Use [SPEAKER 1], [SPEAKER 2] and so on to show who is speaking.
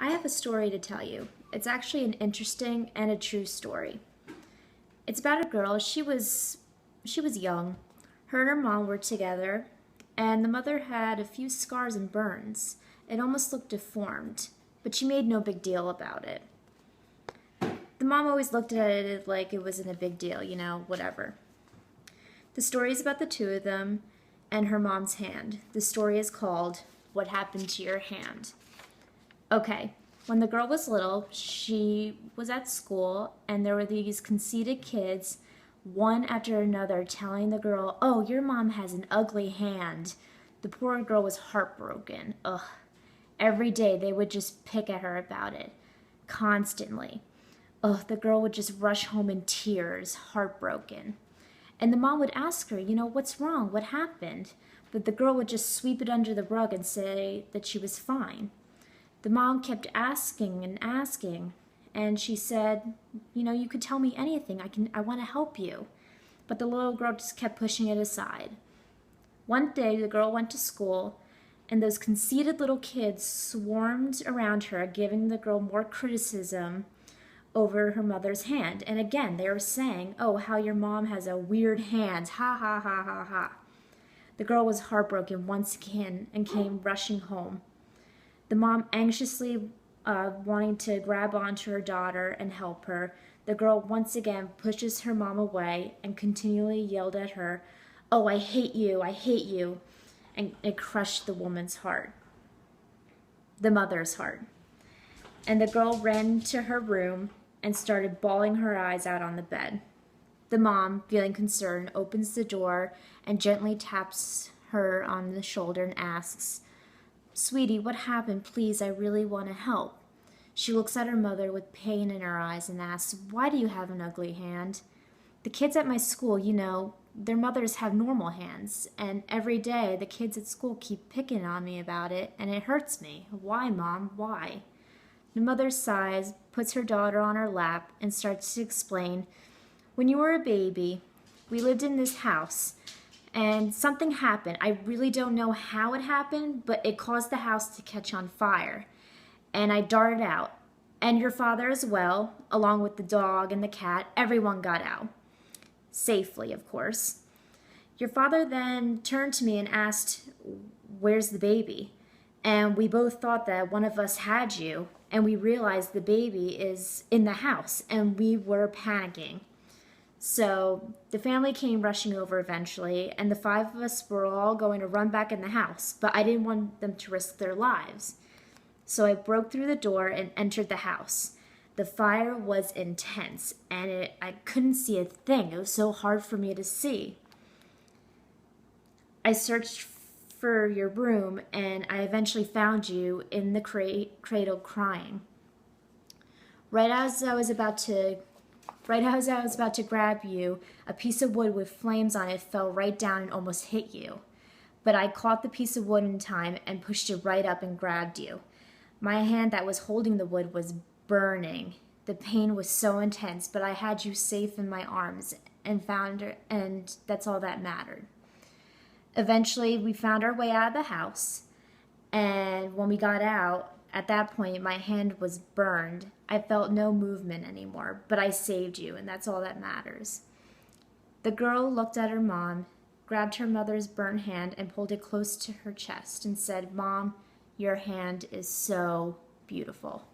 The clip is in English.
[SPEAKER 1] I have a story to tell you. It's actually an interesting and a true story. It's about a girl. She was young. Her and her mom were together, and the mother had a few scars and burns. It almost looked deformed, but she made no big deal about it. The mom always looked at it like it wasn't a big deal, whatever. The story is about the two of them and her mom's hand. The story is called What Happened to Your Hand? Okay, when the girl was little, she was at school, and there were these conceited kids, one after another, telling the girl, "Oh, your mom has an ugly hand." The poor girl was heartbroken. Ugh. Every day they would just pick at her about it, constantly. Ugh, the girl would just rush home in tears, heartbroken. And the mom would ask her, "What's wrong? What happened?" But the girl would just sweep it under the rug and say that she was fine. The mom kept asking and asking, and she said, "You could tell me anything. I want to help you." But the little girl just kept pushing it aside. One day, the girl went to school, and those conceited little kids swarmed around her, giving the girl more criticism over her mother's hand. And again, they were saying, "Oh, how your mom has a weird hand. Ha ha ha ha ha." The girl was heartbroken once again and came rushing home. The mom anxiously wanting to grab onto her daughter and help her. The girl once again pushes her mom away and continually yelled at her, "Oh, I hate you, I hate you." And it crushed the woman's heart, the mother's heart. And the girl ran to her room and started bawling her eyes out on the bed. The mom, feeling concerned, opens the door and gently taps her on the shoulder and asks, "Sweetie, what happened? Please, I really want to help." She looks at her mother with pain in her eyes and asks, "Why do you have an ugly hand?" "The kids at my school, their mothers have normal hands, and every day the kids at school keep picking on me about it, and it hurts me. Why, Mom? Why?" The mother sighs, puts her daughter on her lap, and starts to explain, "When you were a baby, we lived in this house, and something happened. I really don't know how it happened, but it caused the house to catch on fire. And I darted out. And your father as well, along with the dog and the cat, everyone got out. Safely, of course. Your father then turned to me and asked, 'Where's the baby?' And we both thought that one of us had you, and we realized the baby is in the house, and we were panicking. So the family came rushing over eventually, and the five of us were all going to run back in the house, but I didn't want them to risk their lives. So I broke through the door and entered the house. The fire was intense, and I couldn't see a thing. It was so hard for me to see. I searched for your room, and I eventually found you in the cradle crying. Right as I was about to grab you, a piece of wood with flames on it fell right down and almost hit you. But I caught the piece of wood in time and pushed it right up and grabbed you. My hand that was holding the wood was burning. The pain was so intense, but I had you safe in my arms and found her, and that's all that mattered. Eventually, we found our way out of the house, and when we got out, at that point, my hand was burned. I felt no movement anymore, but I saved you, and that's all that matters." The girl looked at her mom, grabbed her mother's burnt hand, and pulled it close to her chest and said, "Mom, your hand is so beautiful."